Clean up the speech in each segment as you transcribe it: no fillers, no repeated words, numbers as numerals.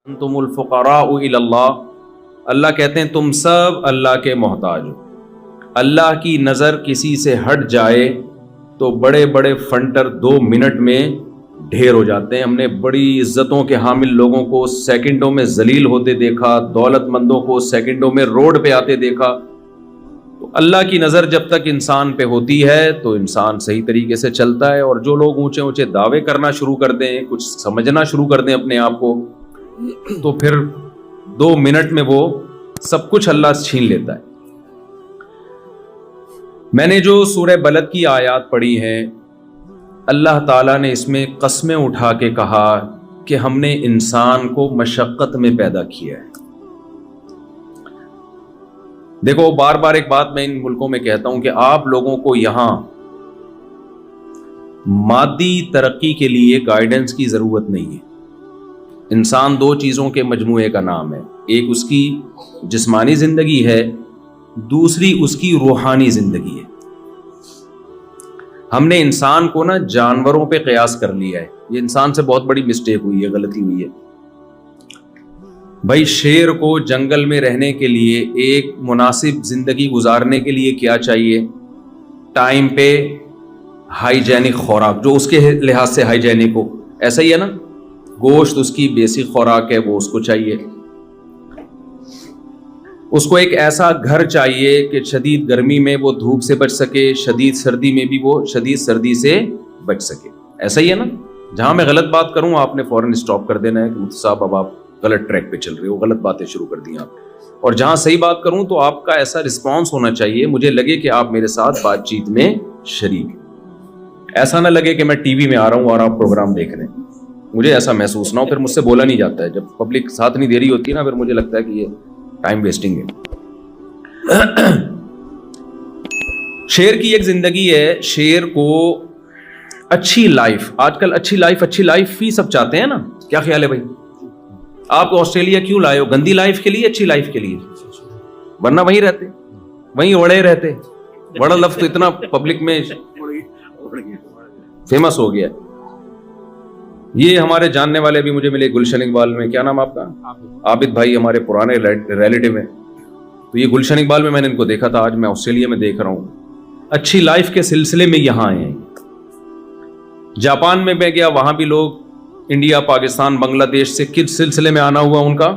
انتم الفقراء الی اللہ، اللہ کہتے ہیں تم سب اللہ کے محتاج ہو۔ اللہ کی نظر کسی سے ہٹ جائے تو بڑے بڑے فنٹر 2 منٹ میں ڈھیر ہو جاتے ہیں۔ ہم نے بڑی عزتوں کے حامل لوگوں کو سیکنڈوں میں ذلیل ہوتے دیکھا، دولت مندوں کو سیکنڈوں میں روڈ پہ آتے دیکھا۔ تو اللہ کی نظر جب تک انسان پہ ہوتی ہے تو انسان صحیح طریقے سے چلتا ہے، اور جو لوگ اونچے اونچے دعوے کرنا شروع کر دیں، کچھ سمجھنا شروع کر دیں اپنے آپ کو، تو پھر 2 منٹ میں وہ سب کچھ اللہ سے چھین لیتا ہے۔ میں نے جو سورہ بلد کی آیات پڑھی ہیں، اللہ تعالیٰ نے اس میں قسمیں اٹھا کے کہا کہ ہم نے انسان کو مشقت میں پیدا کیا ہے۔ دیکھو، بار بار ایک بات میں ان ملکوں میں کہتا ہوں کہ آپ لوگوں کو یہاں مادی ترقی کے لیے گائیڈنس کی ضرورت نہیں ہے۔ انسان 2 چیزوں کے مجموعے کا نام ہے، ایک اس کی جسمانی زندگی ہے، دوسری اس کی روحانی زندگی ہے۔ ہم نے انسان کو نا جانوروں پہ قیاس کر لیا ہے، یہ انسان سے بہت بڑی مسٹیک ہوئی ہے، غلطی ہوئی ہے۔ بھائی، شیر کو جنگل میں رہنے کے لیے، ایک مناسب زندگی گزارنے کے لیے کیا چاہیے؟ ٹائم پہ ہائیجینک خوراک، جو اس کے لحاظ سے ہائیجینک ہو، ایسا ہی ہے نا؟ گوشت اس کی بیسک خوراک ہے، وہ اس کو چاہیے۔ اس کو ایک ایسا گھر چاہیے کہ شدید گرمی میں وہ دھوپ سے بچ سکے، شدید سردی میں بھی وہ شدید سردی سے بچ سکے، ایسا ہی ہے نا؟ جہاں میں غلط بات کروں آپ نے فوراً اسٹاپ کر دینا ہے کہ مفتی صاحب اب آپ غلط ٹریک پہ چل رہے ہو، غلط باتیں شروع کر دی آپ۔ اور جہاں صحیح بات کروں تو آپ کا ایسا رسپانس ہونا چاہیے، مجھے لگے کہ آپ میرے ساتھ بات چیت میں شریک ہیں، ایسا نہ لگے کہ میں ٹی وی میں آ رہا ہوں اور آپ پروگرام دیکھ رہے ہیں، مجھے ایسا محسوس نہ ہو، پھر مجھ سے بولا نہیں جاتا ہے۔ جب پبلک ساتھ نہیں دے رہی ہوتی ہے نا، پھر مجھے لگتا ہے کہ یہ ٹائم ویسٹنگ ہے۔ شیر کی ایک زندگی ہے، شیر کو اچھی لائف، آج کل اچھی لائف ہی سب چاہتے ہیں نا، کیا خیال ہے بھائی؟ آپ آسٹریلیا کیوں لائے ہو؟ گندی لائف کے لیے، اچھی لائف کے لیے؟ ورنہ وہیں رہتے، وہیں اڑے رہتے۔ بڑا لفظ تو اتنا پبلک میں فیمس ہو گیا۔ یہ ہمارے جاننے والے بھی مجھے ملے گلشن اقبال میں، کیا نام آپ کا؟ عابد بھائی، ہمارے پرانے ریلیٹیو ہیں۔ تو یہ گلشن اقبال میں نے ان کو دیکھا تھا، آج میں آسٹریلیا میں دیکھ رہا ہوں۔ اچھی لائف کے سلسلے میں یہاں آئے ہیں۔ جاپان میں میں گیا، وہاں بھی لوگ انڈیا، پاکستان، بنگلہ دیش سے کس سلسلے میں آنا ہوا ان کا،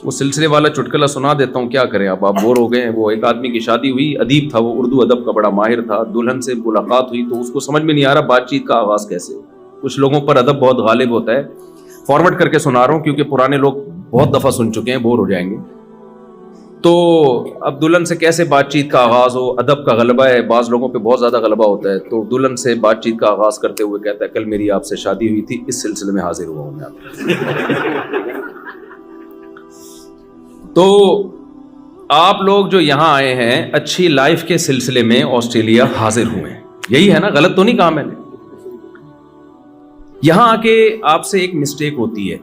وہ سلسلے والا چٹکلا سنا دیتا ہوں، کیا کریں اب، آپ بور ہو گئے ہیں۔ وہ ایک آدمی کی شادی ہوئی، ادیب تھا، وہ اردو ادب کا بڑا ماہر تھا، دلہن سے ملاقات ہوئی تو اس کو سمجھ میں نہیں آ رہا بات چیت کا آغاز کیسے ہو۔ کچھ لوگوں پر ادب بہت غالب ہوتا ہے، فارورڈ کر کے سنا رہا ہوں کیونکہ پرانے لوگ بہت دفعہ سن چکے ہیں، بور ہو جائیں گے۔ تو اب دلہن سے کیسے بات چیت کا آغاز ہو، ادب کا غلبہ ہے، بعض لوگوں پہ بہت زیادہ غلبہ ہوتا ہے۔ تو دلہن سے بات چیت کا آغاز کرتے ہوئے کہتا ہے، کل میری آپ سے شادی ہوئی تھی، اس سلسلے میں حاضر ہوا ہوں میں آپ۔ تو آپ لوگ جو یہاں آئے ہیں اچھی لائف کے سلسلے میں آسٹریلیا حاضر ہوئے ہیں، یہی ہے نا؟ غلط تو نہیں کہا میں نے؟ یہاں آ کے آپ سے ایک مسٹیک ہوتی ہے،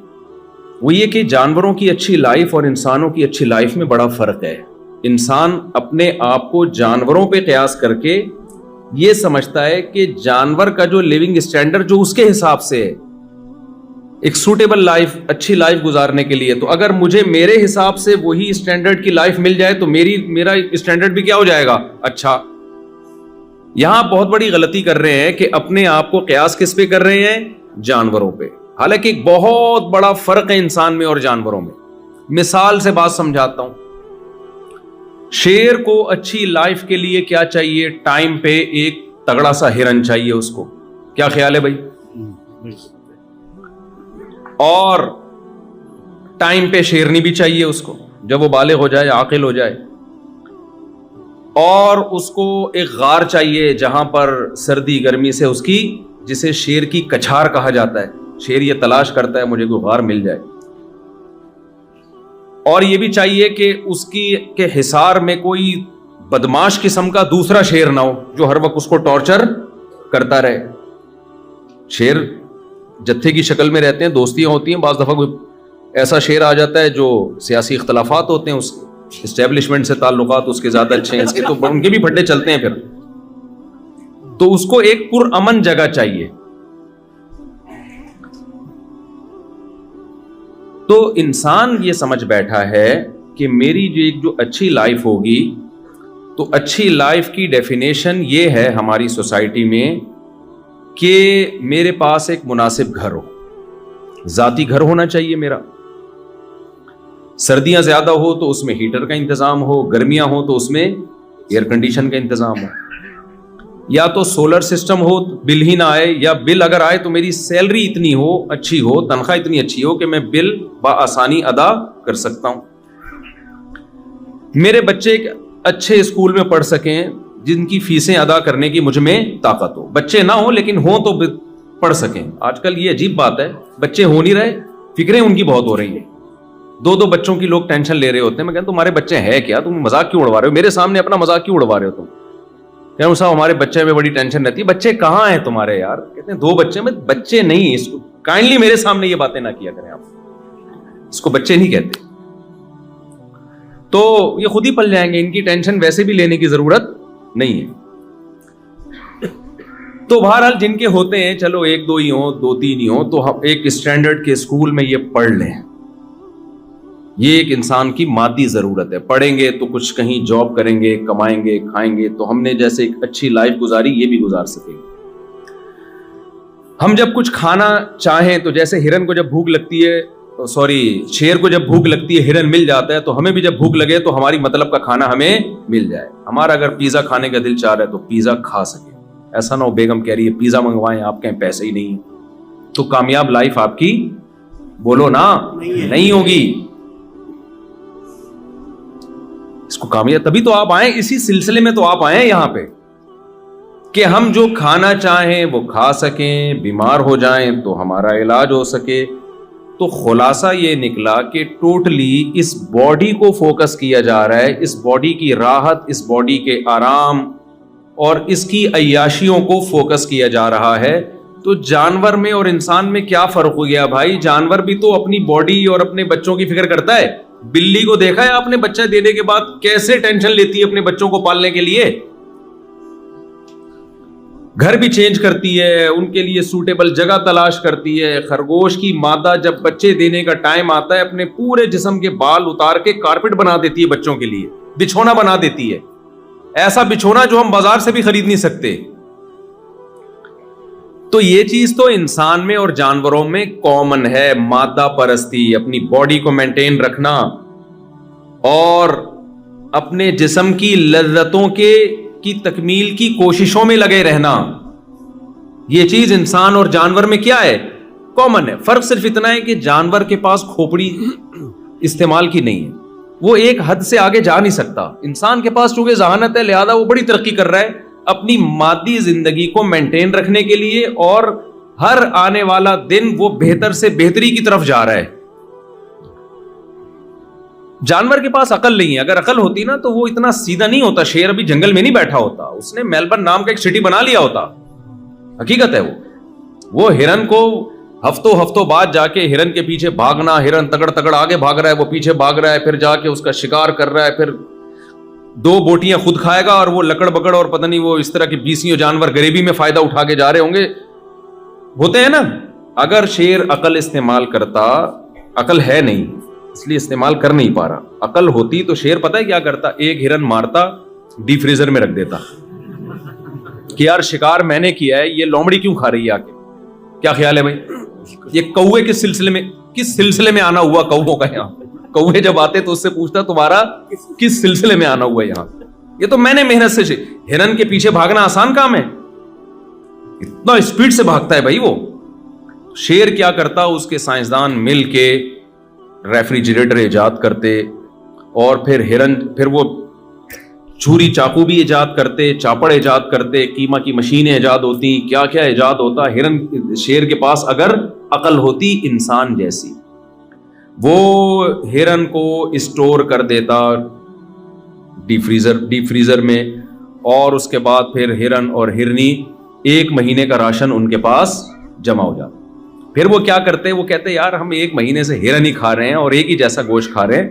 وہ یہ کہ جانوروں کی اچھی لائف اور انسانوں کی اچھی لائف میں بڑا فرق ہے۔ انسان اپنے آپ کو جانوروں پہ قیاس کر کے یہ سمجھتا ہے کہ جانور کا جو لیونگ اسٹینڈرڈ جو اس کے حساب سے ہے، ایک سوٹیبل لائف، اچھی لائف گزارنے کے لیے، تو اگر مجھے میرے حساب سے وہی اسٹینڈرڈ کی لائف مل جائے تو میرا اسٹینڈرڈ بھی کیا ہو جائے گا؟ اچھا۔ یہاں بہت بڑی غلطی کر رہے ہیں کہ اپنے آپ کو قیاس کس پہ کر رہے ہیں؟ جانوروں پہ۔ حالانکہ ایک بہت بڑا فرق ہے انسان میں اور جانوروں میں۔ مثال سے بات سمجھاتا ہوں۔ شیر کو اچھی لائف کے لیے کیا چاہیے؟ ٹائم پہ ایک تگڑا سا ہرن چاہیے اس کو، کیا خیال ہے بھائی؟ اور ٹائم پہ شیرنی بھی چاہیے اس کو، جب وہ بالغ ہو جائے، عاقل ہو جائے۔ اور اس کو ایک غار چاہیے جہاں پر سردی گرمی سے اس کی، جسے شیر کی کچھار کہا جاتا ہے، شیر یہ تلاش کرتا ہے مجھے کوئی غار مل جائے۔ اور یہ بھی چاہیے کہ اس کی کے حصار میں کوئی بدماش قسم کا دوسرا شیر نہ ہو جو ہر وقت اس کو ٹارچر کرتا رہے۔ شیر جتھے کی شکل میں رہتے ہیں، دوستیاں ہوتی ہیں، بعض دفعہ کوئی ایسا شیر آ جاتا ہے جو سیاسی اختلافات ہوتے ہیں، اس اسٹیبلشمنٹ سے تعلقات اس کے زیادہ اچھے ہیں، اس کے تو ان کے بھی پھڈے چلتے ہیں پھر۔ تو اس کو ایک پرامن جگہ چاہیے۔ تو انسان یہ سمجھ بیٹھا ہے کہ میری جو اچھی لائف ہوگی، تو اچھی لائف کی ڈیفینیشن یہ ہے ہماری سوسائٹی میں کہ میرے پاس ایک مناسب گھر ہو، ذاتی گھر ہونا چاہیے میرا، سردیاں زیادہ ہو تو اس میں ہیٹر کا انتظام ہو، گرمیاں ہو تو اس میں ایئر کنڈیشن کا انتظام ہو، یا تو سولر سسٹم ہو بل ہی نہ آئے، یا بل اگر آئے تو میری سیلری اتنی ہو، اچھی ہو، تنخواہ اتنی اچھی ہو کہ میں بل بآسانی ادا کر سکتا ہوں، میرے بچے ایک اچھے اسکول میں پڑھ سکیں جن کی فیسیں ادا کرنے کی مجھ میں طاقت ہو، بچے نہ ہو لیکن ہوں تو پڑھ سکیں۔ آج کل یہ عجیب بات ہے، بچے ہو نہیں رہے، فکریں ان کی بہت ہو رہی ہیں، دو بچوں کی لوگ ٹینشن لے رہے ہوتے ہیں۔ میں کہتا ہوں تمہارے بچے ہیں کیا، تم مذاق کیوں اڑوا رہے ہو، میرے سامنے اپنا مذاق کیوں اڑوا رہے ہو تم؟ کہ صاحب ہمارے بچے میں بڑی ٹینشن رہتی ہے۔ بچے کہاں ہیں تمہارے یار؟ کہتے ہیں 2 بچے میں، بچے نہیں، اس کو کائنڈلی میرے سامنے یہ باتیں نہ کیا کریں، آپ اس کو بچے نہیں کہتے، تو یہ خود ہی پل جائیں گے، ان کی ٹینشن ویسے بھی لینے کی ضرورت نہیں ہے۔ تو بہرحال جن کے ہوتے ہیں، چلو 1-2 ہی ہوں، 2-3 ہی ہوں، تو ہم ایک اسٹینڈرڈ کے اسکول میں یہ پڑھ لیں، یہ ایک انسان کی مادی ضرورت ہے، پڑھیں گے تو کچھ کہیں جاب کریں گے، کمائیں گے، کھائیں گے، تو ہم نے جیسے ایک اچھی لائف گزاری یہ بھی گزار سکیں گے۔ ہم جب کچھ کھانا چاہیں تو جیسے ہرن کو جب بھوک لگتی ہے، شیر کو جب بھوک لگتی ہے ہرن مل جاتا ہے، تو ہمیں بھی جب بھوک لگے تو ہماری مطلب کا کھانا ہمیں مل جائے۔ ہمارا اگر پیزا کھانے کا دل چاہ رہا ہے تو پیزا کھا سکے، ایسا نہ ہو بیگم کہہ رہی ہے پیزا منگوائیں، آپ کہیں پیسے ہی نہیں، تو کامیاب لائف آپ کی بولو نا نہیں ہوگی۔ اس کو کامیاب تبھی تو آپ آئیں، اسی سلسلے میں تو آپ آئیں یہاں پہ کہ ہم جو کھانا چاہیں وہ کھا سکیں، بیمار ہو جائیں تو ہمارا علاج ہو سکے۔ تو خلاصہ یہ نکلا کہ ٹوٹلی اس باڈی کو فوکس کیا جا رہا ہے، اس باڈی کی راحت، اس باڈی کے آرام اور اس کی عیاشیوں کو فوکس کیا جا رہا ہے۔ تو جانور میں اور انسان میں کیا فرق ہو گیا بھائی؟ جانور بھی تو اپنی باڈی اور اپنے بچوں کی فکر کرتا ہے۔ بلی کو دیکھا ہے آپ نے بچہ دینے کے بعد کیسے ٹینشن لیتی ہے اپنے بچوں کو پالنے کے لیے، گھر بھی چینج کرتی ہے، ان کے لیے سوٹیبل جگہ تلاش کرتی ہے۔ خرگوش کی مادہ جب بچے دینے کا ٹائم آتا ہے اپنے پورے جسم کے بال اتار کے کارپٹ بنا دیتی ہے بچوں کے لیے، بچھونا بنا دیتی ہے، ایسا بچھونا جو ہم بازار سے بھی خرید نہیں سکتے۔ تو یہ چیز تو انسان میں اور جانوروں میں کامن ہے، مادہ پرستی، اپنی باڈی کو مینٹین رکھنا اور اپنے جسم کی لذتوں کی تکمیل کی کوششوں میں لگے رہنا۔ یہ چیز انسان اور جانور میں کیا ہے؟ کامن ہے۔ فرق صرف اتنا ہے کہ جانور کے پاس کھوپڑی استعمال کی نہیں ہے، وہ ایک حد سے آگے جا نہیں سکتا۔ انسان کے پاس چونکہ ذہانت ہے، لہذا وہ بڑی ترقی کر رہا ہے اپنی مادی زندگی کو مینٹین رکھنے کے لیے، اور ہر آنے والا دن وہ بہتر سے بہتری کی طرف جا رہا ہے۔ جانور کے پاس عقل نہیں ہے، اگر عقل ہوتی نا تو وہ اتنا سیدھا نہیں ہوتا، شیر ابھی جنگل میں نہیں بیٹھا ہوتا، اس نے میلبرن نام کا ایک سٹی بنا لیا ہوتا۔ حقیقت ہے وہ ہرن کو ہفتوں بعد جا کے ہرن کے پیچھے بھاگنا، ہرن تگڑ آگے بھاگ رہا ہے، وہ پیچھے بھاگ رہا ہے، پھر جا کے اس کا شکار کر رہا ہے، پھر 2 بوٹیاں خود کھائے گا اور وہ لکڑ بکڑ اور پتہ نہیں وہ اس طرح کے 20 جانور غریبی میں فائدہ اٹھا کے جا رہے ہوں گے، ہوتے ہیں نا۔ اگر شیر عقل استعمال کرتا، عقل ہے نہیں اس لیے استعمال کر نہیں پا رہا، عقل ہوتی تو شیر پتہ ہے کیا کرتا؟ ایک ہرن مارتا، ڈی فریزر میں رکھ دیتا کہ یار شکار میں نے کیا ہے، یہ لومڑی کیوں کھا رہی ہے آکے؟ کیا خیال ہے بھائی؟ یہ کوے کس سلسلے میں آنا ہوا کووں کا؟ یہاں کوے جب آتے تو اس سے پوچھتا تمہارا کس سلسلے میں آنا ہوا یہاں؟ یہ تو میں نے محنت سے، ہرن کے پیچھے بھاگنا آسان کام ہے، اتنا اسپیڈ سے بھاگتا ہے بھائی وہ۔ شیر کیا کرتا؟ اس کے سائنسدان مل کے ریفریجریٹر ایجاد کرتے، اور پھر وہ چھری چاقو بھی ایجاد کرتے، چاپڑ ایجاد کرتے، قیمہ کی مشینیں ایجاد ہوتی، کیا کیا ایجاد ہوتا۔ شیر کے پاس اگر عقل ہوتی انسان جیسی، وہ ہرن کو اسٹور کر دیتا ڈی فریزر میں، اور اس کے بعد پھر ہرن اور ہرنی 1 مہینے کا راشن ان کے پاس جمع ہو جاتا۔ پھر وہ کیا کرتے؟ وہ کہتے یار ہم 1 مہینے سے ہرن ہی کھا رہے ہیں اور ایک ہی جیسا گوشت کھا رہے ہیں،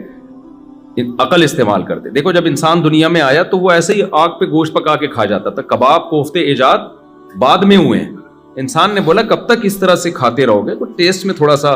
عقل استعمال کرتے۔ دیکھو جب انسان دنیا میں آیا تو وہ ایسے ہی آگ پہ گوشت پکا کے کھا جاتا تھا، کباب کوفتے ایجاد بعد میں ہوئے ہیں۔ انسان نے بولا کب تک اس طرح سے کھاتے رہو گے، تو ٹیسٹ میں تھوڑا سا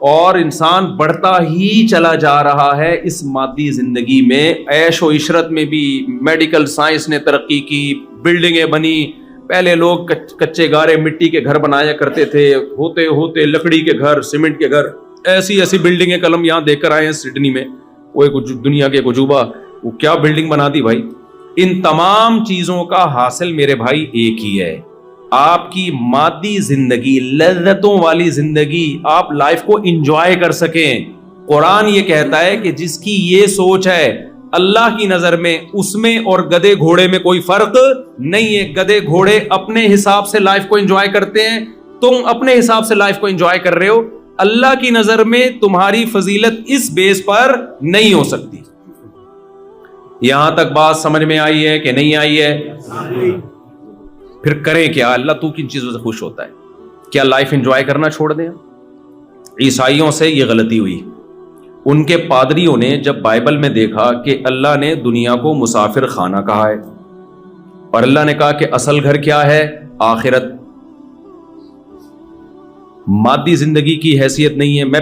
اور انسان بڑھتا ہی چلا جا رہا ہے اس مادی زندگی میں. عیش و عشرت میں بھی میڈیکل سائنس نے ترقی کی, بلڈنگیں بنی. پہلے لوگ کچے گارے مٹی کے گھر بنایا کرتے تھے, ہوتے ہوتے لکڑی کے گھر, سیمنٹ کے گھر, ایسی بلڈنگیں کلم یہاں دیکھ کر آئے ہیں سڈنی میں. وہ ایک دنیا کے عجوبہ, وہ کیا بلڈنگ بنا دی بھائی. ان تمام چیزوں کا حاصل میرے بھائی ایک ہی ہے, آپ کی مادی زندگی, لذتوں والی زندگی, آپ لائف کو انجوائے کر سکیں. قرآن یہ کہتا ہے کہ جس کی یہ سوچ ہے اللہ کی نظر میں اس میں اور گدھے گھوڑے میں کوئی فرق نہیں ہے. گدھے گھوڑے اپنے حساب سے لائف کو انجوائے کرتے ہیں, تم اپنے حساب سے لائف کو انجوائے کر رہے ہو. اللہ کی نظر میں تمہاری فضیلت اس بیس پر نہیں ہو سکتی. یہاں تک بات سمجھ میں آئی ہے کہ نہیں آئی ہے؟ پھر کریں کیا؟ اللہ تو کن چیزوں سے خوش ہوتا ہے؟ کیا لائف انجوائے کرنا چھوڑ دیں؟ عیسائیوں سے یہ غلطی ہوئی. ان کے پادریوں نے جب بائبل میں دیکھا کہ اللہ نے دنیا کو مسافر خانہ کہا ہے اور اللہ نے کہا کہ اصل گھر کیا ہے؟ آخرت. مادی زندگی کی حیثیت نہیں ہے. میں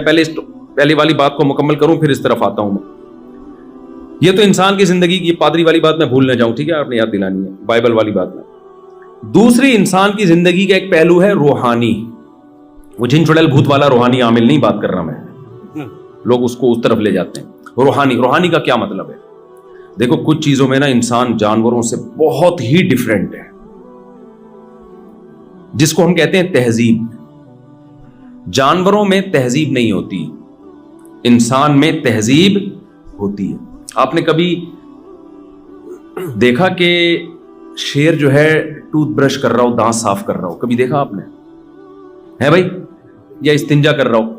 پہلی والی بات کو مکمل کروں پھر اس طرف آتا ہوں. میں یہ تو انسان کی زندگی کی پادری والی بات میں بھول نہ جاؤں, ٹھیک ہے, آپ نے یاد دلانی ہے بائبل والی بات میں. دوسری انسان کی زندگی کا ایک پہلو ہے روحانی. وہ جن چڑیل بھوت والا روحانی عامل نہیں بات کر رہا میں, لوگ اس کو اس طرف لے جاتے ہیں. روحانی کا کیا مطلب ہے؟ دیکھو کچھ چیزوں میں نا انسان جانوروں سے بہت ہی ڈیفرنٹ ہے, جس کو ہم کہتے ہیں تہذیب. جانوروں میں تہذیب نہیں ہوتی, انسان میں تہذیب ہوتی ہے. آپ نے کبھی دیکھا کہ شیر جو ہے ٹوتھ برش کر رہا ہو, دانت صاف کر رہا ہو؟ کبھی دیکھا آپ نے؟ ہے بھائی؟ یا استنجا کر رہا ہو,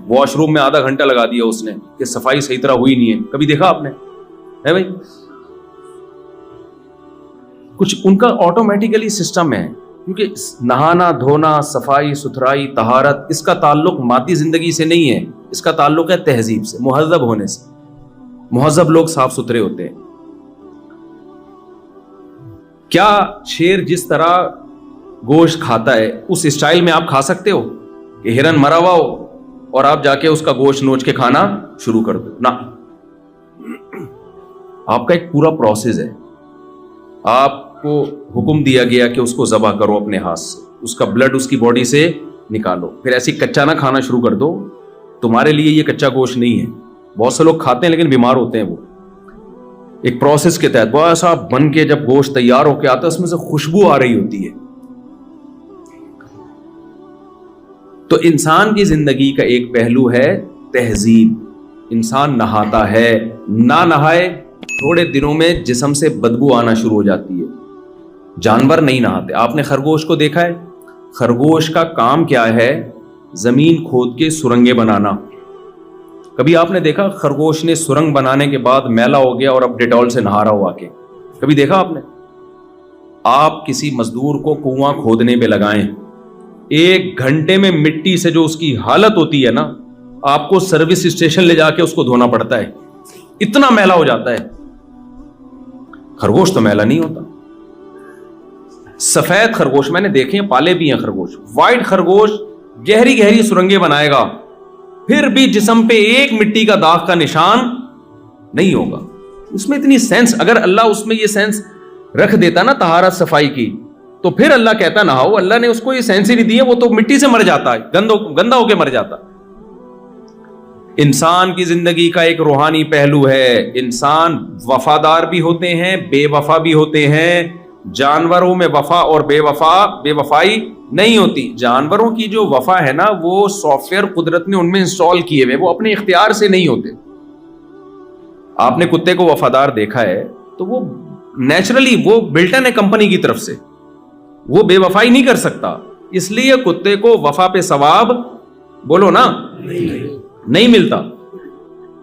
واش روم میں آدھا گھنٹہ لگا دیا اس نے کہ صفائی صحیح طرح ہوئی نہیں ہے, کبھی دیکھا آپ نے؟ ہے بھائی؟ کچھ ان کا آٹومیٹیکلی سسٹم ہے, کیونکہ نہانا دھونا, صفائی ستھرائی, طہارت, اس کا تعلق مادی زندگی سے نہیں ہے, اس کا تعلق ہے تہذیب سے, مہذب ہونے سے. مہذب لوگ صاف ستھرے ہوتے ہیں. کیا شیر جس طرح گوشت کھاتا ہے اس اسٹائل میں آپ کھا سکتے ہو کہ ہرن مرا ہوا ہو اور آپ جا کے اس کا گوشت نوچ کے کھانا شروع کر دو؟ نہ, آپ کا ایک پورا پروسیس ہے. آپ کو حکم دیا گیا کہ اس کو ذبح کرو اپنے ہاتھ سے, اس کا بلڈ اس کی باڈی سے نکالو, پھر ایسی کچا نہ کھانا شروع کر دو. تمہارے لیے یہ کچا گوشت نہیں ہے. بہت سے لوگ کھاتے ہیں لیکن بیمار ہوتے ہیں. وہ ایک پروسیس کے تحت وہ ایسا بن کے جب گوشت تیار ہو کے آتا ہے اس میں سے خوشبو آ رہی ہوتی ہے. تو انسان کی زندگی کا ایک پہلو ہے تہذیب. انسان نہاتا ہے, نہ نہائے تھوڑے دنوں میں جسم سے بدبو آنا شروع ہو جاتی ہے. جانور نہیں نہاتے. آپ نے خرگوش کو دیکھا ہے؟ خرگوش کا کام کیا ہے؟ زمین کھود کے سرنگیں بنانا. کبھی آپ نے دیکھا خرگوش نے سرنگ بنانے کے بعد میلا ہو گیا اور اب ڈیٹول سے نہا رہا ہوا کے؟ کبھی دیکھا آپ نے؟ آپ کسی مزدور کو کنواں کھودنے پہ لگائیں, 1 گھنٹے میں مٹی سے جو اس کی حالت ہوتی ہے نا, آپ کو سروس اسٹیشن لے جا کے اس کو دھونا پڑتا ہے, اتنا میلا ہو جاتا ہے. خرگوش تو میلا نہیں ہوتا. سفید خرگوش میں نے دیکھے ہیں, پالے بھی ہیں خرگوش. وائٹ خرگوش گہری گہری سرنگیں بنائے گا, پھر بھی جسم پہ ایک مٹی کا داغ کا نشان نہیں ہوگا. اس میں اتنی سینس, اگر اللہ اس میں یہ سینس رکھ دیتا نا طہارت صفائی کی, تو پھر اللہ کہتا نہاؤ. اللہ نے اس کو یہ سینس ہی نہیں دی ہے, وہ تو مٹی سے مر جاتا ہے, گندا ہو کے مر جاتا. انسان کی زندگی کا ایک روحانی پہلو ہے. انسان وفادار بھی ہوتے ہیں, بے وفا بھی ہوتے ہیں. جانوروں میں وفا اور بے وفائی نہیں ہوتی. جانوروں کی جو وفا ہے نا, وہ سافٹ ویئر قدرت نے ان میں انسٹال کیے ہوئے, وہ اپنے اختیار سے نہیں ہوتے. آپ نے کتے کو وفادار دیکھا ہے تو وہ نیچرلی وہ بلٹن ہے کمپنی کی طرف سے, وہ بے وفائی نہیں کر سکتا. اس لیے کتے کو وفا پہ ثواب بولو نا نہیں ملتا.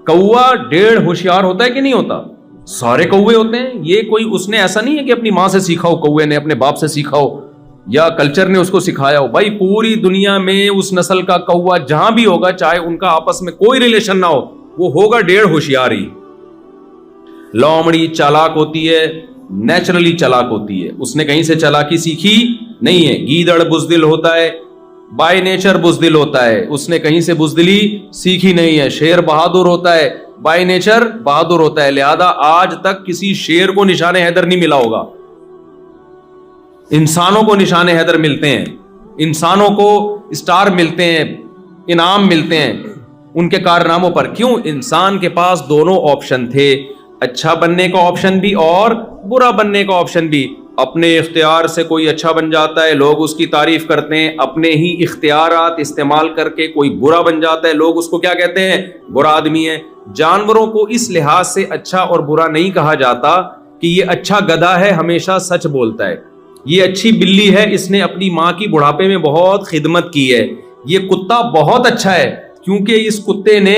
کوا 1.5 ہوشیار ہوتا ہے کہ نہیں ہوتا؟ سارے کوے ہوتے ہیں. یہ کوئی اس نے ایسا نہیں ہے کہ اپنی ماں سے سیکھا ہو, کوے نے اپنے باپ سے سیکھا ہو, یا کلچر نے اس کو سکھایا ہو. بھائی پوری دنیا میں اس نسل کا کوا جہاں بھی ہوگا, چاہے ان کا آپس میں کوئی ریلیشن نہ ہو, وہ ہوگا 1.5 ہوشیار ہی. لومڑی چالاک ہوتی ہے, نیچرلی چالاک ہوتی ہے, اس نے کہیں سے چالاکی سیکھی نہیں ہے. گیدڑ بزدل ہوتا ہے, بائی نیچر بزدل ہوتا ہے, اس نے کہیں سے بزدلی سیکھی نہیں ہے. شیر بہادر ہوتا ہے, بائی نیچر بہادر ہوتا ہے. لہذا آج تک کسی شیر کو نشان حیدر نہیں ملا ہوگا. انسانوں کو نشان حیدر ملتے ہیں, انسانوں کو اسٹار ملتے ہیں, انعام ملتے ہیں ان کے کارناموں پر. کیوں؟ انسان کے پاس دونوں آپشن تھے, اچھا بننے کا آپشن بھی اور برا بننے کا آپشن بھی. اپنے اختیار سے کوئی اچھا بن جاتا ہے, لوگ اس کی تعریف کرتے ہیں. اپنے ہی اختیارات استعمال کر کے کوئی برا بن جاتا ہے, لوگ اس کو کیا کہتے ہیں؟ برا آدمی ہے. جانوروں کو اس لحاظ سے اچھا اور برا نہیں کہا جاتا کہ یہ اچھا گدھا ہے, ہمیشہ سچ بولتا ہے. یہ اچھی بلی ہے, اس نے اپنی ماں کی بڑھاپے میں بہت خدمت کی ہے. یہ کتا بہت اچھا ہے کیونکہ اس کتے نے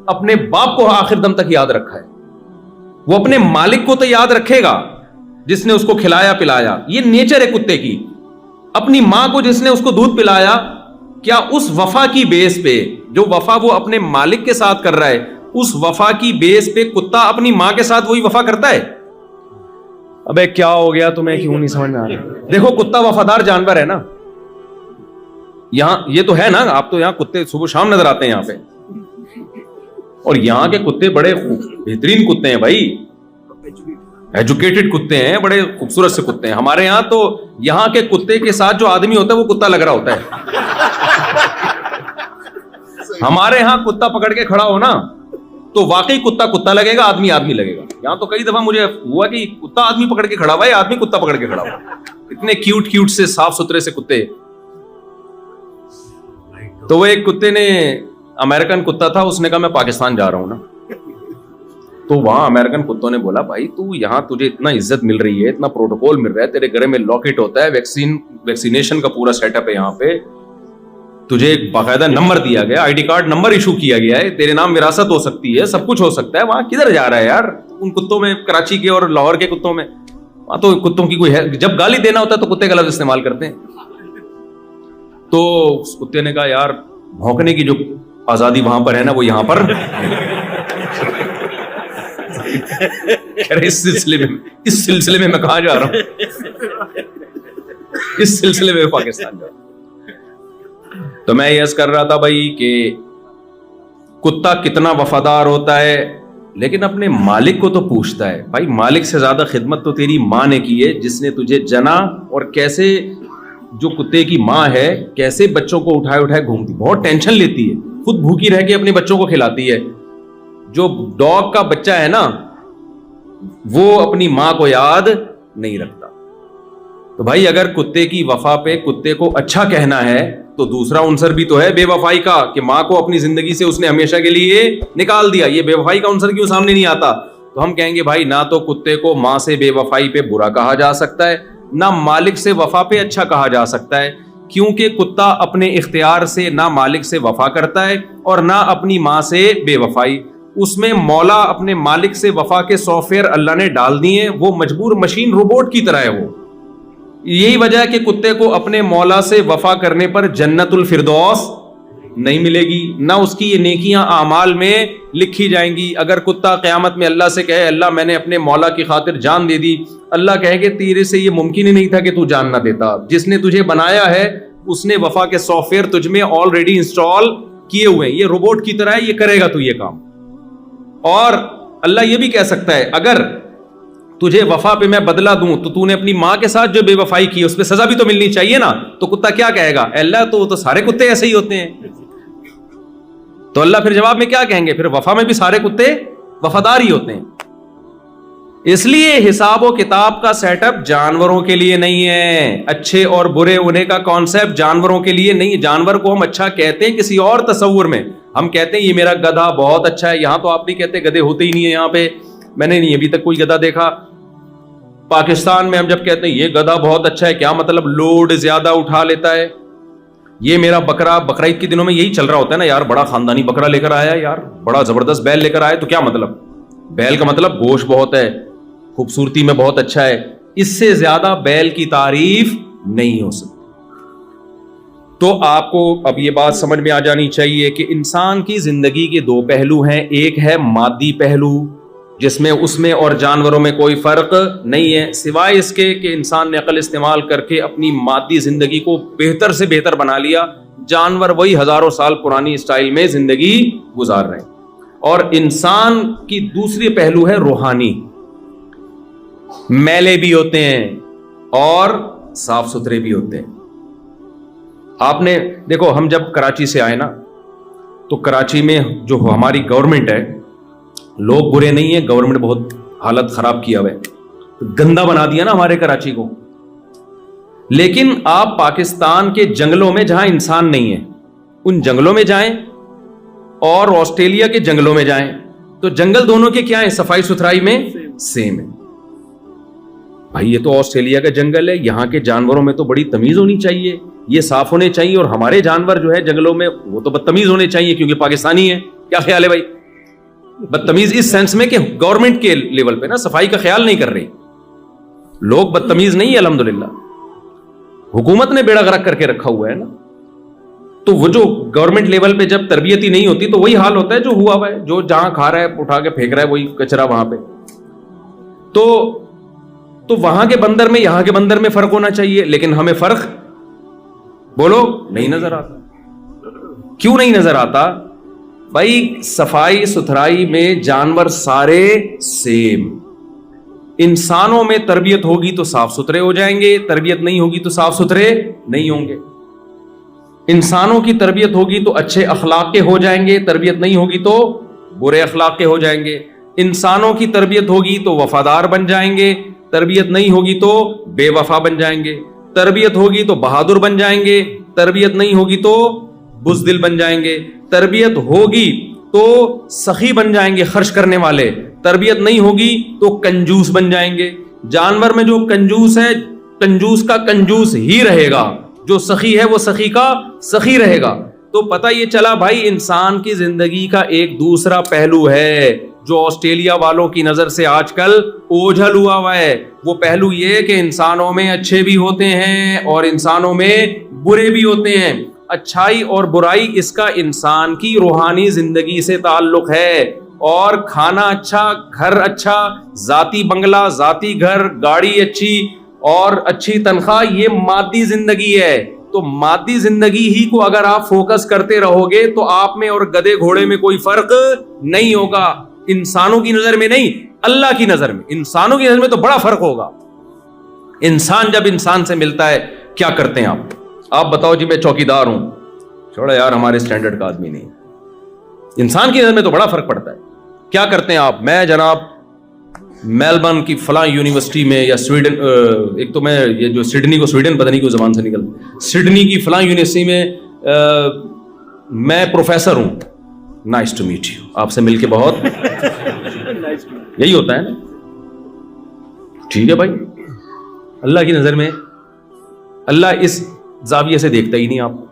اپنے باپ کو آخر دم تک یاد رکھا ہے. وہ اپنے مالک کو تو یاد رکھے گا جس نے اس کو کھلایا پلایا. یہ نیچر ہے کتے کی. اپنی ماں کو جس نے اس کو دودھ پلایا, کیا اس وفا کی بیس پہ, جو وفا وہ اپنے مالک کے ساتھ کر رہا ہے, اس وفا کی بیس پہ کتا اپنی ماں کے ساتھ وہی وفا کرتا ہے؟ ابے کیا ہو گیا تمہیں, کیوں نہیں سمجھ میں آ رہا؟ دیکھو کتا وفادار جانور ہے نا. یہاں یہ تو ہے نا, آپ تو یہاں کتے صبح شام نظر آتے ہیں یہاں پہ, اور یہاں کے کتے بڑے بہترین کتے ہیں بھائی, ایجوکیٹڈ کتے ہیں, بڑے خوبصورت سے کتے ہیں. ہمارے یہاں تو یہاں کے کتے کے ساتھ جو آدمی ہوتا ہے وہ کتا لگ رہا ہوتا ہے. ہمارے یہاں کتا پکڑ کے کھڑا ہو نا تو واقعی کتا کتا لگے گا, آدمی آدمی لگے گا. یہاں تو کئی دفعہ مجھے ہوا کہ کتا آدمی پکڑ کے کھڑا ہوا ہے, آدمی کتا پکڑ کے کھڑا ہوا. اتنے کیوٹ کیوٹ سے صاف ستھرے سے کتے. تو وہ ایک کتے نے, امریکن کتا تھا, اس نے کہا میں پاکستان جا رہا ہوں نا. تو وہاں امریکن کتوں نے بولا بھائی تو یہاں تجھے اتنا عزت مل رہی ہے, اتنا پروٹوکول مل رہا ہے, تیرے گھر میں لاکٹ ہوتا ہے, ویکسینیشن کا پورا سیٹ اپ ہے یہاں پہ, تجھے ایک باقاعدہ نمبر دیا گیا, I D card number issue کیا گیا ہے, تیرے نام وراثت ہو سکتی ہے, سب کچھ ہو سکتا ہے. وہاں کدھر جا رہا ہے یار ان کتوں میں, کراچی کے اور لاہور کے کتوں میں؟ وہاں تو کتوں کی کوئی ہے, جب گالی دینا ہوتا ہے تو کتے کا لفظ استعمال کرتے ہیں. تو اس کتے نے کہا یار بھونکنے کی جو آزادی وہاں پر ہے نا وہ یہاں پر اس سلسلے میں میں کہاں جا رہا ہوں, اس سلسلے میں پاکستان جا رہا ہوں. تو میں یہ عرض کر رہا تھا بھائی کہ کتا کتنا وفادار ہوتا ہے لیکن اپنے مالک کو تو پوچھتا ہے. بھائی مالک سے زیادہ خدمت تو تیری ماں نے کی ہے جس نے تجھے جنا, اور کیسے جو کتے کی ماں ہے کیسے بچوں کو اٹھائے اٹھائے گھومتی, بہت ٹینشن لیتی ہے, خود بھوکی رہ کے اپنے بچوں کو کھلاتی ہے. جو ڈاگ کا بچہ ہے نا وہ اپنی ماں کو یاد نہیں رکھتا. تو بھائی اگر کتے کی وفا پہ کتے کو اچھا کہنا ہے تو دوسرا عنصر بھی تو ہے بے وفائی کا, کہ ماں کو اپنی زندگی سے اس نے ہمیشہ کے لیے نکال دیا. یہ بے وفائی کا عنصر کیوں سامنے نہیں آتا؟ تو ہم کہیں گے بھائی نہ تو کتے کو ماں سے بے وفائی پہ برا کہا جا سکتا ہے, نہ مالک سے وفا پہ اچھا کہا جا سکتا ہے, کیونکہ کتا اپنے اختیار سے نہ مالک سے وفا کرتا ہے اور نہ اپنی ماں سے بے وفائی. اس میں مولا اپنے مالک سے وفا کے سافٹ ویئر اللہ نے ڈال دیے, وہ مجبور مشین روبوٹ کی طرح ہے وہ. یہی وجہ ہے کہ کتے کو اپنے مولا سے وفا کرنے پر جنت الفردوس نہیں ملے گی, نہ اس کی یہ نیکیاں اعمال میں لکھی جائیں گی. اگر کتا قیامت میں اللہ سے کہے اللہ میں نے اپنے مولا کی خاطر جان دے دی, اللہ کہے کہ تیرے سے یہ ممکن ہی نہیں تھا کہ تو جان نہ دیتا, جس نے تجھے بنایا ہے اس نے وفا کے سافٹ ویئر تجھ میں آلریڈی انسٹال کیے ہوئے ہیں, یہ روبوٹ کی طرح ہے, یہ کرے گا تو یہ کام. اور اللہ یہ بھی کہہ سکتا ہے اگر تجھے وفا پہ میں بدلہ دوں تو تو نے اپنی ماں کے ساتھ جو بے وفائی کی اس پہ سزا بھی تو ملنی چاہیے نا. تو کتا کیا کہے گا, اللہ تو سارے کتے ایسے ہی ہوتے ہیں. تو اللہ پھر جواب میں کیا کہیں گے, پھر وفا میں بھی سارے کتے وفادار ہی ہوتے ہیں. اس لیے حساب و کتاب کا سیٹ اپ جانوروں کے لیے نہیں ہے, اچھے اور برے ہونے کا کانسیپٹ جانوروں کے لیے نہیں. جانور کو ہم اچھا کہتے ہیں کسی اور تصور میں, ہم کہتے ہیں یہ میرا گدھا بہت اچھا ہے. یہاں تو آپ بھی کہتے ہیں گدھے ہوتے ہی نہیں ہے, یہاں پہ میں نے نہیں ابھی تک کوئی گدھا دیکھا. پاکستان میں ہم جب کہتے ہیں یہ گدھا بہت اچھا ہے, کیا مطلب لوڈ زیادہ اٹھا لیتا ہے. یہ میرا بکرا, بقرعید کے دنوں میں یہی چل رہا ہوتا ہے نا یار, بڑا خاندانی بکرا لے کر آیا یار, بڑا زبردست بیل لے کر آیا. تو کیا مطلب, بیل کا مطلب گوشت بہت ہے, خوبصورتی میں بہت اچھا ہے. اس سے زیادہ بیل کی تعریف نہیں ہو سکتی. تو آپ کو اب یہ بات سمجھ میں آ جانی چاہیے کہ انسان کی زندگی کے دو پہلو ہیں. ایک ہے مادی پہلو جس میں اس میں اور جانوروں میں کوئی فرق نہیں ہے, سوائے اس کے کہ انسان نے عقل استعمال کر کے اپنی مادی زندگی کو بہتر سے بہتر بنا لیا. جانور وہی ہزاروں سال پرانی اسٹائل میں زندگی گزار رہے ہیں. اور انسان کی دوسری پہلو ہے روحانی. میلے بھی ہوتے ہیں اور صاف ستھرے بھی ہوتے ہیں. آپ نے دیکھو, ہم جب کراچی سے آئے نا تو کراچی میں جو ہماری گورنمنٹ ہے, لوگ برے نہیں ہیں, گورنمنٹ بہت حالت خراب کیا ہوا ہے, گندا بنا دیا نا ہمارے کراچی کو. لیکن آپ پاکستان کے جنگلوں میں جہاں انسان نہیں ہے ان جنگلوں میں جائیں اور آسٹریلیا کے جنگلوں میں جائیں تو جنگل دونوں کے کیا ہیں, صفائی ستھرائی میں سیم ہے. بھائی یہ تو آسٹریلیا کا جنگل ہے, یہاں کے جانوروں میں تو بڑی تمیز ہونی چاہیے, یہ صاف ہونے چاہیے, اور ہمارے جانور جو ہے جنگلوں میں وہ تو بدتمیز ہونے چاہیے کیونکہ پاکستانی ہے. کیا خیال ہے بھائی؟ بدتمیز اس سینس میں کہ گورنمنٹ کے لیول پہ نا صفائی کا خیال نہیں کر رہی. لوگ بدتمیز نہیں ہے الحمدللہ, حکومت نے بیڑا غرق کر کے رکھا ہوا ہے نا. تو وہ جو گورنمنٹ لیول پہ جب تربیت ہی نہیں ہوتی تو وہی حال ہوتا ہے جو ہوا ہوا ہے, جو جہاں کھا رہا ہے اٹھا کے پھینک رہا ہے وہی کچرا وہاں پہ. تو وہاں کے بندر میں یہاں کے بندر میں فرق ہونا چاہیے, لیکن ہمیں فرق بولو نہیں نظر آتا. کیوں نہیں نظر آتا بھائی؟ صفائی ستھرائی میں جانور سارے سیم. انسانوں میں تربیت ہوگی تو صاف ستھرے ہو جائیں گے, تربیت نہیں ہوگی تو صاف ستھرے نہیں ہوں گے. انسانوں کی تربیت ہوگی تو اچھے اخلاق کے ہو جائیں گے, تربیت نہیں ہوگی تو برے اخلاق کے ہو جائیں گے. انسانوں کی تربیت ہوگی تو وفادار بن جائیں گے, تربیت نہیں ہوگی تو بے وفا بن جائیں گے. تربیت ہوگی تو بہادر بن جائیں گے, تربیت نہیں ہوگی تو بزدل بن جائیں گے. تربیت ہوگی تو سخی بن جائیں گے, خرچ کرنے والے. تربیت نہیں ہوگی تو کنجوس بن جائیں گے. جانور میں جو کنجوس ہے کنجوس کا کنجوس ہی رہے گا, جو سخی ہے وہ سخی کا سخی رہے گا. تو پتہ یہ چلا بھائی انسان کی زندگی کا ایک دوسرا پہلو ہے جو آسٹریلیا والوں کی نظر سے آج کل اوجھل ہوا ہے. وہ پہلو یہ کہ انسانوں میں اچھے بھی ہوتے ہیں اور انسانوں میں برے بھی ہوتے ہیں. اچھائی اور برائی اس کا انسان کی روحانی زندگی سے تعلق ہے. اور کھانا اچھا, گھر اچھا, ذاتی بنگلہ, ذاتی گھر, گاڑی اچھی اور اچھی تنخواہ, یہ مادی زندگی ہے. تو مادی زندگی ہی کو اگر آپ فوکس کرتے رہو گے تو آپ میں اور گدے گھوڑے میں کوئی فرق نہیں ہوگا. انسانوں کی نظر میں نہیں, اللہ کی نظر میں. انسانوں کی نظر میں تو بڑا فرق ہوگا. انسان جب انسان سے ملتا ہے کیا کرتے ہیں آپ بتاؤ جی, میں چوکیدار ہوں, چھوڑا یار ہمارے سٹینڈرڈ کا آدمی نہیں. انسان کی نظر میں تو بڑا فرق پڑتا ہے. کیا کرتے ہیں آپ؟ میں جناب میلبرن کی فلاں یونیورسٹی میں, یا سویڈن, ایک تو میں یہ جو سڈنی کو سویڈن پتہ نہیں کیوں زبان سے نکل, سڈنی کی فلاں یونیورسٹی میں میں پروفیسر ہوں. نائس ٹو میٹ یو, آپ سے مل کے بہت یہی ہوتا ہے نا. ٹھیک ہے بھائی, اللہ کی نظر میں اللہ اس زاویے سے دیکھتا ہی نہیں آپ کو.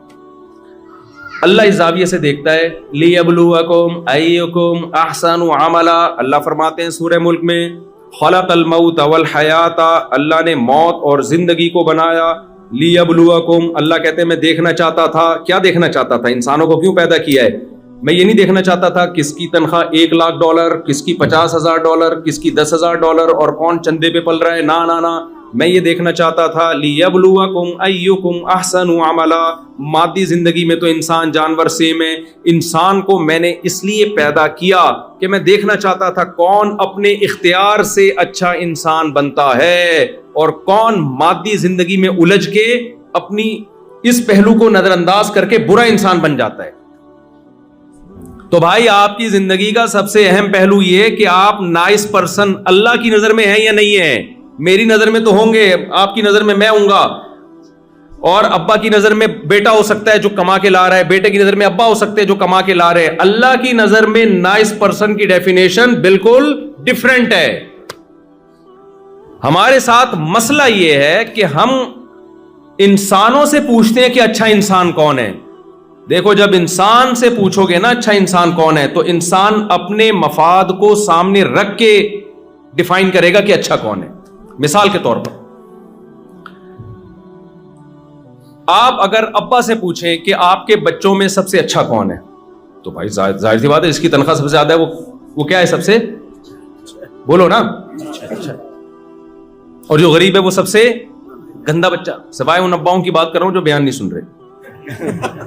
اللہ اس زاویے سے دیکھتا ہے لیبلوکم ایکم احسن عملا. اللہ فرماتے ہیں سورہ ملک میں خلق الموت والحیات, اللہ نے موت اور زندگی کو بنایا. لیبلوکم, اللہ کہتے ہیں میں دیکھنا چاہتا تھا. کیا دیکھنا چاہتا تھا؟ انسانوں کو کیوں پیدا کیا ہے؟ میں یہ نہیں دیکھنا چاہتا تھا کس کی تنخواہ $1,00,000, کس کی $50,000, کس کی $10,000 اور کون چندے پہ پل رہا ہے. نا, میں یہ دیکھنا چاہتا تھا لیبلوکم ایکم احسن عملا. مادی زندگی میں تو انسان جانور سیم ہے. انسان کو میں نے اس لیے پیدا کیا کہ میں دیکھنا چاہتا تھا کون اپنے اختیار سے اچھا انسان بنتا ہے اور کون مادی زندگی میں الجھ کے اپنی اس پہلو کو نظر انداز کر کے برا انسان بن جاتا ہے. تو بھائی آپ کی زندگی کا سب سے اہم پہلو یہ کہ آپ نائس پرسن اللہ کی نظر میں ہیں یا نہیں ہیں. میری نظر میں تو ہوں گے, آپ کی نظر میں میں ہوں گا, اور ابا کی نظر میں بیٹا ہو سکتا ہے جو کما کے لا رہا ہے, بیٹے کی نظر میں ابا ہو سکتے ہیں جو کما کے لا رہے ہیں. اللہ کی نظر میں نائس پرسن کی ڈیفینیشن بالکل ڈیفرنٹ ہے. ہمارے ساتھ مسئلہ یہ ہے کہ ہم انسانوں سے پوچھتے ہیں کہ اچھا انسان کون ہے. دیکھو جب انسان سے پوچھو گے نا اچھا انسان کون ہے, تو انسان اپنے مفاد کو سامنے رکھ کے ڈیفائن کرے گا کہ اچھا کون ہے. مثال کے طور پر آپ اگر ابا سے پوچھیں کہ آپ کے بچوں میں سب سے اچھا کون ہے, تو بھائی ظاہر سی بات ہے, اس کی تنخواہ سب سے زیادہ ہے, وہ کیا ہے سب سے, بولو نا, اچھا. اور جو غریب ہے وہ سب سے گندا بچہ, سوائے ان اباؤں کی بات کر رہا ہوں جو بیان نہیں سن رہے.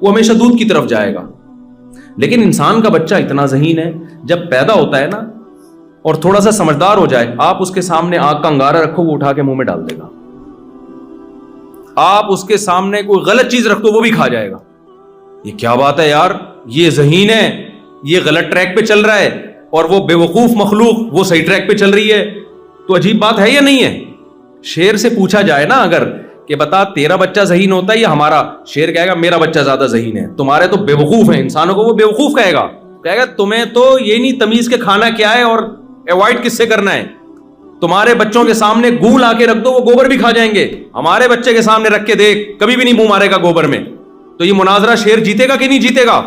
وہ ہمیشہ دودھ کی طرف جائے گا. لیکن انسان کا بچہ اتنا ذہین ہے, جب پیدا ہوتا ہے نا اور تھوڑا سا سمجھدار ہو جائے, آپ اس کے سامنے آگ کا انگارہ رکھو, وہ اٹھا کے منہ میں ڈال دے گا. آپ اس کے سامنے کوئی غلط چیز رکھ دو, وہ بھی کھا جائے گا. یہ کیا بات ہے یار, یہ ذہین ہے, یہ غلط ٹریک پہ چل رہا ہے, اور وہ بے وقوف مخلوق وہ صحیح ٹریک پہ چل رہی ہے. تو عجیب بات ہے یا نہیں ہے؟ شیر سے پوچھا جائے نا اگر کہ بتا تیرا بچہ ذہین ہوتا ہے یا ہمارا, شیر کہے گا میرا بچہ زیادہ ذہین ہے, تمہارے تو بے وقوف ہیں. انسانوں کو وہ بے وقوف کہے گا تمہیں تو یہ نہیں تمیز کے کھانا کیا ہے اور ایوائڈ کس سے کرنا ہے. تمہارے بچوں کے سامنے گوں لا کے رکھ دو, وہ گوبر بھی کھا جائیں گے. ہمارے بچے کے سامنے رکھ کے دیکھ, کبھی بھی نہیں منہ مارے گا گوبر میں. تو یہ مناظرہ شیر جیتے گا کہ نہیں جیتے گا؟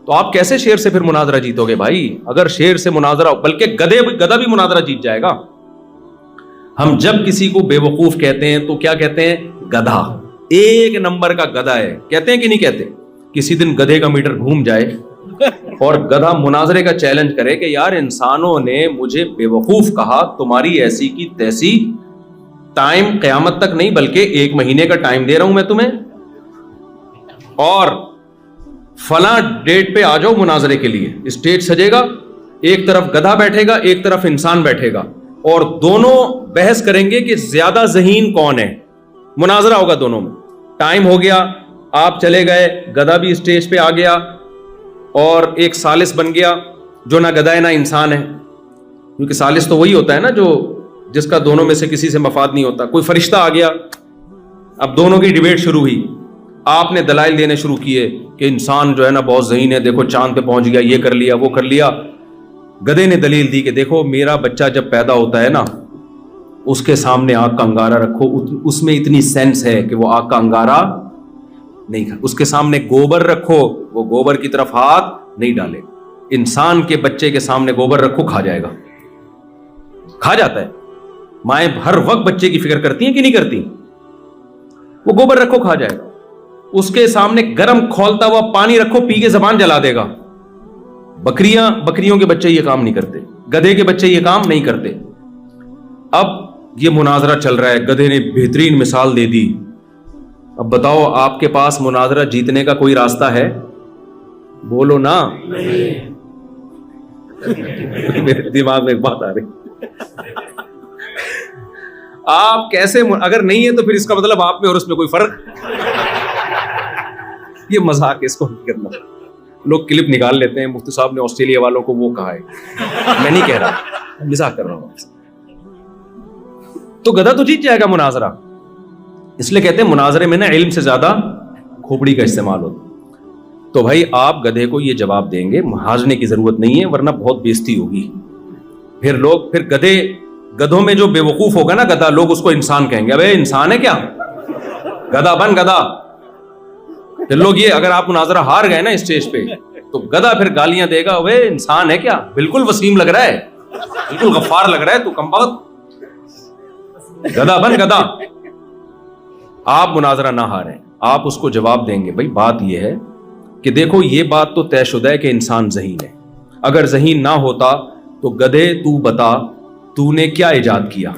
تو آپ کیسے شیر سے پھر مناظرہ جیتو گے بھائی؟ اگر شیر سے مناظرہ, بلکہ گدھا بھی مناظرہ جیت جائے گا. ہم جب کسی کو بے وقوف کہتے ہیں تو کیا کہتے ہیں؟ گدھا, ایک نمبر کا گدھا ہے. کہتے ہیں کہ نہیں کہتے؟ کسی دن گدھے کا میٹر گھوم جائے اور گدھا مناظرے کا چیلنج کرے کہ یار انسانوں نے مجھے بے وقوف کہا, تمہاری ایسی کی تیسی, ٹائم قیامت تک نہیں بلکہ 1 مہینے کا ٹائم دے رہا ہوں میں تمہیں, اور فلاں ڈیٹ پہ آ جاؤ مناظرے کے لیے. اسٹیج سجے گا, ایک طرف گدھا بیٹھے گا, ایک طرف انسان بیٹھے گا, اور دونوں بحث کریں گے کہ زیادہ ذہین کون ہے. مناظرہ ہوگا دونوں میں. ٹائم ہو گیا, آپ چلے گئے, گدھا بھی اسٹیج پہ آ گیا اور ایک ثالث بن گیا جو نہ گدھا ہے نہ انسان ہے, کیونکہ ثالث تو وہی ہوتا ہے نا جو جس کا دونوں میں سے کسی سے مفاد نہیں ہوتا. کوئی فرشتہ آ گیا, اب دونوں کی ڈیبیٹ شروع ہوئی. آپ نے دلائل دینے شروع کیے کہ انسان جو ہے نا بہت ذہین ہے, دیکھو چاند پہ پہنچ گیا, یہ کر لیا وہ کر لیا. گدھے نے دلیل دی کہ دیکھو میرا بچہ جب پیدا ہوتا ہے نا, اس کے سامنے آگ کا انگارہ رکھو, اس میں اتنی سینس ہے کہ وہ آگ کا انگارہ نہیں کھا. اس کے سامنے گوبر رکھو, وہ گوبر کی طرف ہاتھ نہیں ڈالے. انسان کے بچے کے سامنے گوبر رکھو, کھا جائے گا, کھا جاتا ہے. مائیں ہر وقت بچے کی فکر کرتی ہیں کہ نہیں کرتی؟ وہ گوبر رکھو, کھا جائے گا. اس کے سامنے گرم کھولتا ہوا پانی رکھو, پی کے زبان جلا دے گا. بکریوں کے بچے یہ کام نہیں کرتے, گدھے کے بچے یہ کام نہیں کرتے. اب یہ مناظرہ چل رہا ہے, گدھے نے بہترین مثال دے دی. اب بتاؤ آپ کے پاس مناظرہ جیتنے کا کوئی راستہ ہے؟ بولو نا. میرے دماغ میں ایک بات آ رہی, آپ کیسے, اگر نہیں ہے تو پھر اس کا مطلب آپ میں اور اس میں کوئی فرق. یہ مذاق ہے, اس کو نہیں کرنا. لوگ کلپ نکال لیتے ہیں, مفتی صاحب نے آسٹریلیا والوں کو وہ کہا ہے, میں نہیں کہہ رہا, مذاق کر رہا ہوں. تو گدھا تو جیت جائے گا مناظرہ. اس لیے کہتے ہیں مناظرے میں نا علم سے زیادہ کھوپڑی کا استعمال ہوتا. تو بھائی آپ گدھے کو یہ جواب دیں گے, ہارنے کی ضرورت نہیں ہے ورنہ بہت بےزتی ہوگی. پھر لوگ, پھر گدھوں میں جو بے وقوف ہوگا نا گدھا, لوگ اس کو انسان کہیں گے. ابے انسان ہے کیا, گدھا بن گدھا. پھر لوگ یہ, اگر آپ مناظرہ ہار گئے نا اسٹیج پہ تو گدھا پھر گالیاں دے گا, اوے انسان ہے کیا, بالکل وسیم لگ رہا ہے, بالکل غفار لگ رہا ہے, تو کم بخت, گدھا بن گدھا. آپ مناظرہ نہ ہاریں, آپ اس کو جواب دیں گے. بھائی بات یہ ہے کہ دیکھو یہ بات تو طے شدہ ہے کہ انسان ذہین ہے. اگر ذہین نہ ہوتا تو گدھے تو بتا تو نے کیا ایجاد کیا؟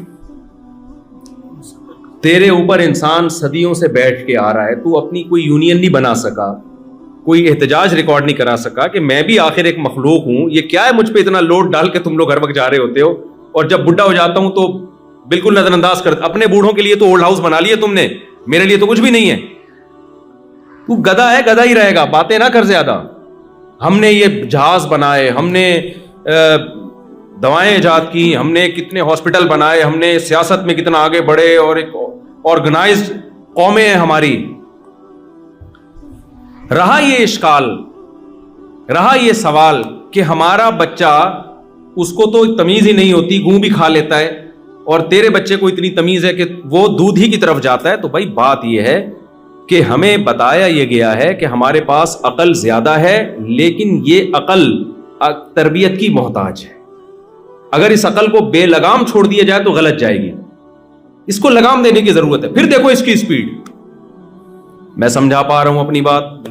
تیرے اوپر انسان صدیوں سے بیٹھ کے آ رہا ہے, تو اپنی کوئی یونین نہیں بنا سکا, کوئی احتجاج ریکارڈ نہیں کرا سکا کہ میں بھی آخر ایک مخلوق ہوں, یہ کیا ہے مجھ پہ اتنا لوڈ ڈال کے تم لوگ ہر وقت جا رہے ہوتے ہو, اور جب بڈھا ہو جاتا ہوں تو بالکل نظر انداز کرتا. اپنے بوڑھوں کے لیے تو اولڈ ہاؤس بنا لیا تم نے, میرے لیے تو کچھ بھی نہیں ہے. تو گدھا ہے, گدھا ہی رہے گا, باتیں نہ کر زیادہ. ہم نے یہ جہاز بنائے, ہم نے دوائیں ایجاد کی, ہم نے کتنے ہاسپٹل بنائے, ہم نے سیاست میں کتنا آگے بڑھے, اور ایک آرگنائزڈ قومیں ہیں ہماری. رہا یہ اشکال, رہا یہ سوال کہ ہمارا بچہ, اس کو تو تمیز ہی نہیں ہوتی, گوں بھی کھا لیتا ہے, اور تیرے بچے کو اتنی تمیز ہے کہ وہ دودھ ہی کی طرف جاتا ہے. تو بھائی بات یہ ہے کہ ہمیں بتایا یہ گیا ہے کہ ہمارے پاس عقل زیادہ ہے, لیکن یہ عقل تربیت کی محتاج ہے. اگر اس عقل کو بے لگام چھوڑ دیا جائے تو غلط جائے گی, اس کو لگام دینے کی ضرورت ہے. پھر دیکھو اس کی سپیڈ, میں سمجھا پا رہا ہوں اپنی بات؟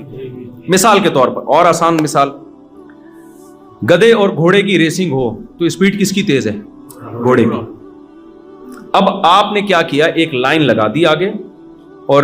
مثال کے طور پر, اور آسان مثال, گدھے اور گھوڑے کی ریسنگ ہو تو سپیڈ کس کی تیز ہے؟ گھوڑے کی. اب آپ نے کیا کیا, ایک لائن لگا دی آگے, اور